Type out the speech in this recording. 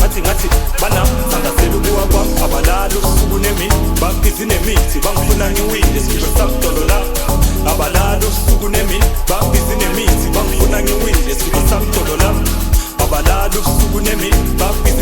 ngathi bana sangazela ukuwa kwami abalala usuku nemini babhizi nemithi bangifuna ngiwile sibe sakudolo la abalala usuku nemini babhizi nemithi bangifuna ngiwile sibe sakudolo la abalala usuku nemini babhizi